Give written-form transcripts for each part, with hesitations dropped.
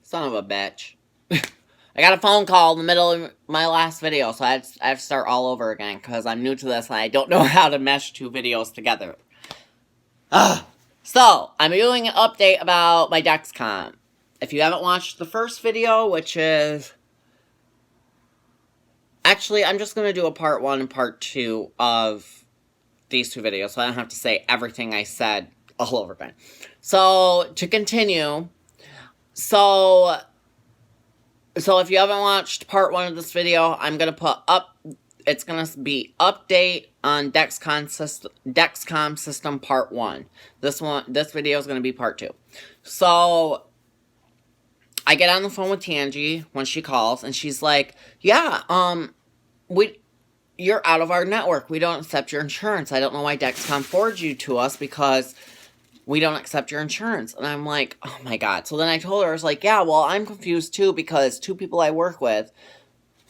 Son of a bitch. I got a phone call in the middle of my last video, so I have to start all over again, because I'm new to this and I don't know how to mesh two videos together. So, I'm doing an update about my Dexcom. If you haven't watched the first video, which is... Actually, I'm just going to do a part 1 and part 2 of these two videos, so I don't have to say everything I said all over again. So, to continue... So if you haven't watched part 1 of this video, I'm going to put up, it's going to be update on Dexcom system part 1. This video is going to be part 2. So, I get on the phone with Tangi when she calls, and she's like, yeah, you're out of our network. We don't accept your insurance. I don't know why Dexcom forwarded you to us, because we don't accept your insurance. And I'm like, oh my god. So then I told her, I was like, yeah, well, I'm confused too, because two people I work with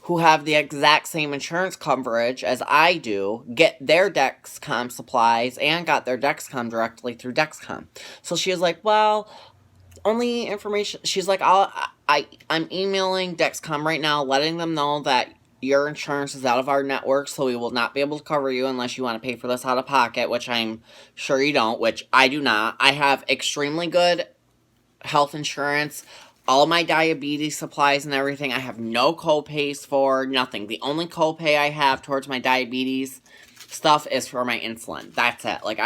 who have the exact same insurance coverage as I do get their Dexcom supplies and got their Dexcom directly through Dexcom. So she was like, well, only information... She's like, I'm emailing Dexcom right now, letting them know that your insurance is out of our network, so we will not be able to cover you unless you want to pay for this out of pocket, which I'm sure you don't, which I do not. I have extremely good health insurance, all my diabetes supplies and everything. I have no co-pays for, nothing. The only co-pay I have towards my diabetes stuff is for my insulin. That's it. Like,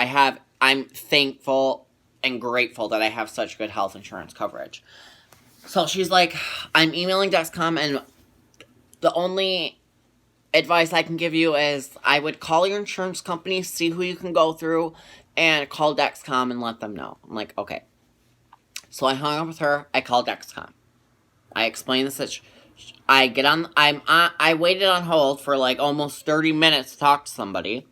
I'm thankful and grateful that I have such good health insurance coverage. So she's like, I'm emailing Dexcom, and the only advice I can give you is I would call your insurance company, see who you can go through, and call Dexcom and let them know. I'm like, okay. So I hung up with her. I called Dexcom. I explained the situation. I waited on hold for like almost 30 minutes to talk to somebody.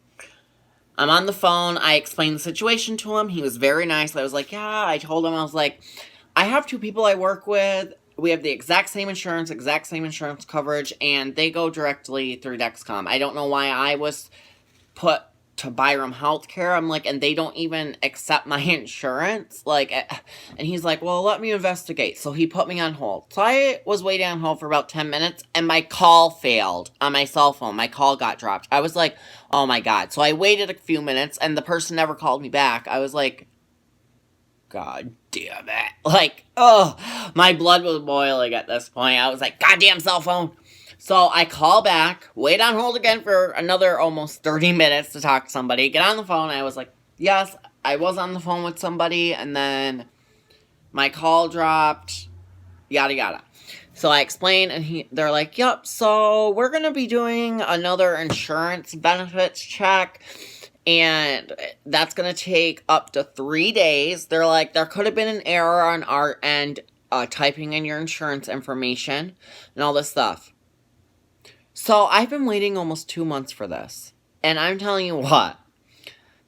I'm on the phone. I explained the situation to him. He was very nice. I was like, yeah. I told him, I was like, I have two people I work with. We have the exact same insurance coverage, and they go directly through Dexcom. I don't know why I was put to Byram Healthcare. I'm like, and they don't even accept my insurance. Like, and he's like, well, let me investigate. So he put me on hold. So I was waiting on hold for about 10 minutes, and my call failed on my cell phone. My call got dropped. I was like, oh my god. So I waited a few minutes, and the person never called me back. I was like, god damn it. Like, oh, my blood was boiling at this point. I was like, goddamn cell phone. So I call back, wait on hold again for another almost 30 minutes to talk to somebody, get on the phone. I was like, yes, I was on the phone with somebody, and then my call dropped, yada yada. So I explained, and they're like, yep, so we're going to be doing another insurance benefits check, and that's going to take up to 3 days. They're like, there could have been an error on our end, typing in your insurance information and all this stuff. So I've been waiting almost 2 months for this. And I'm telling you what,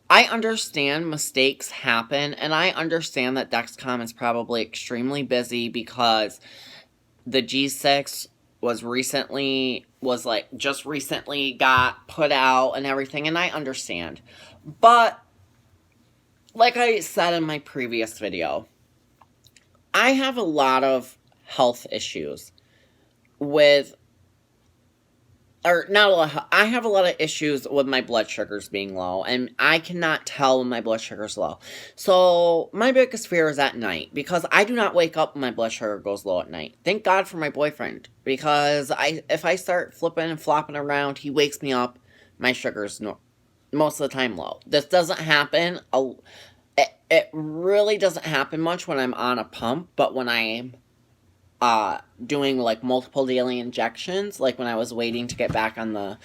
I understand mistakes happen, and I understand that Dexcom is probably extremely busy because the G6 just recently got put out and everything, and I understand. But, like I said in my previous video, I have a lot of health issues I have a lot of issues with my blood sugars being low, and I cannot tell when my blood sugar is low. So, my biggest fear is at night, because I do not wake up when my blood sugar goes low at night. Thank God for my boyfriend, because if I start flipping and flopping around, he wakes me up, my sugar's most of the time low. This doesn't happen, it really doesn't happen much when I'm on a pump, but when I'm doing like multiple daily injections, like when I was waiting to get back on the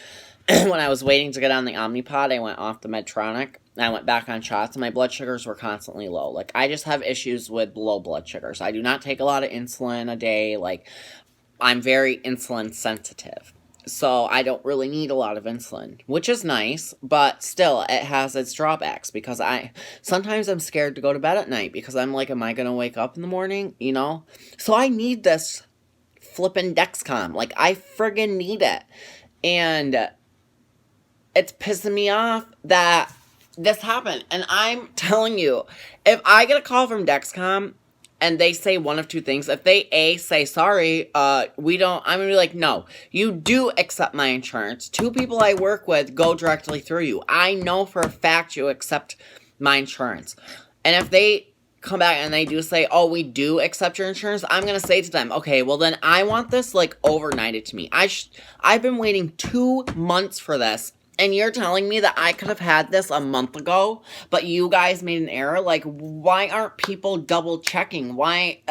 when I was waiting to get on the Omnipod, I went off the Medtronic and I went back on shots, and my blood sugars were constantly low. Like, I just have issues with low blood sugars. I do not take a lot of insulin a day. Like, I'm very insulin sensitive, so I don't really need a lot of insulin, which is nice, but still, it has its drawbacks, because sometimes I'm scared to go to bed at night, because I'm like, am I going to wake up in the morning, you know? So I need this flippin' Dexcom. Like, I friggin' need it. And it's pissing me off that this happened. And I'm telling you, if I get a call from Dexcom and they say one of two things. If they A, say, sorry, we don't, I'm going to be like, no, you do accept my insurance. 2 people I work with go directly through you. I know for a fact you accept my insurance. And if they come back and they do say, oh, we do accept your insurance, I'm going to say to them, okay, well then I want this like overnighted to me. I've been waiting 2 months for this. And you're telling me that I could have had this a month ago, but you guys made an error? Like, why aren't people double checking? Why?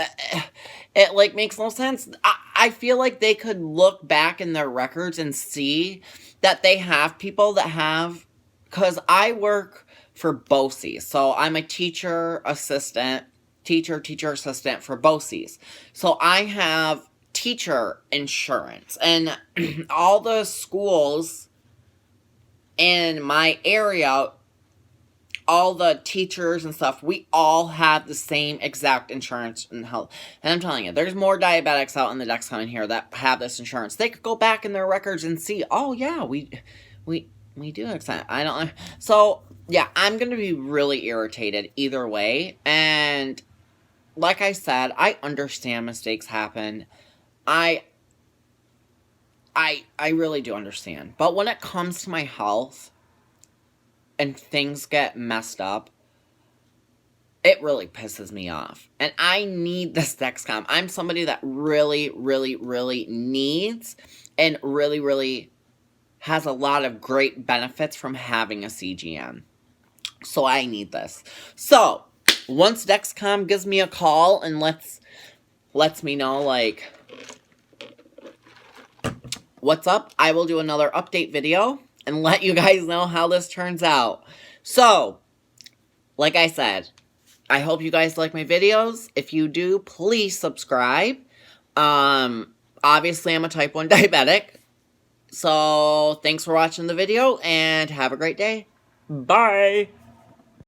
It, like, makes no sense. I feel like they could look back in their records and see that they have people that have, because I work for BOCES. So I'm a teacher assistant for BOCES. So I have teacher insurance. And all the schools in my area, all the teachers and stuff, we all have the same exact insurance and health. And I'm telling you, there's more diabetics out in the Dexcom in here that have this insurance. They could go back in their records and see, oh yeah, we do accept. I don't. So yeah, I'm gonna be really irritated either way. And like I said, I understand mistakes happen. I really do understand. But when it comes to my health and things get messed up, it really pisses me off. And I need this Dexcom. I'm somebody that really, really, really needs and really, really has a lot of great benefits from having a CGM. So I need this. So once Dexcom gives me a call and lets me know, like, what's up, I will do another update video and let you guys know how this turns out. So, like I said, I hope you guys like my videos. If you do, please subscribe. Obviously, I'm a type 1 diabetic. So, thanks for watching the video and have a great day. Bye!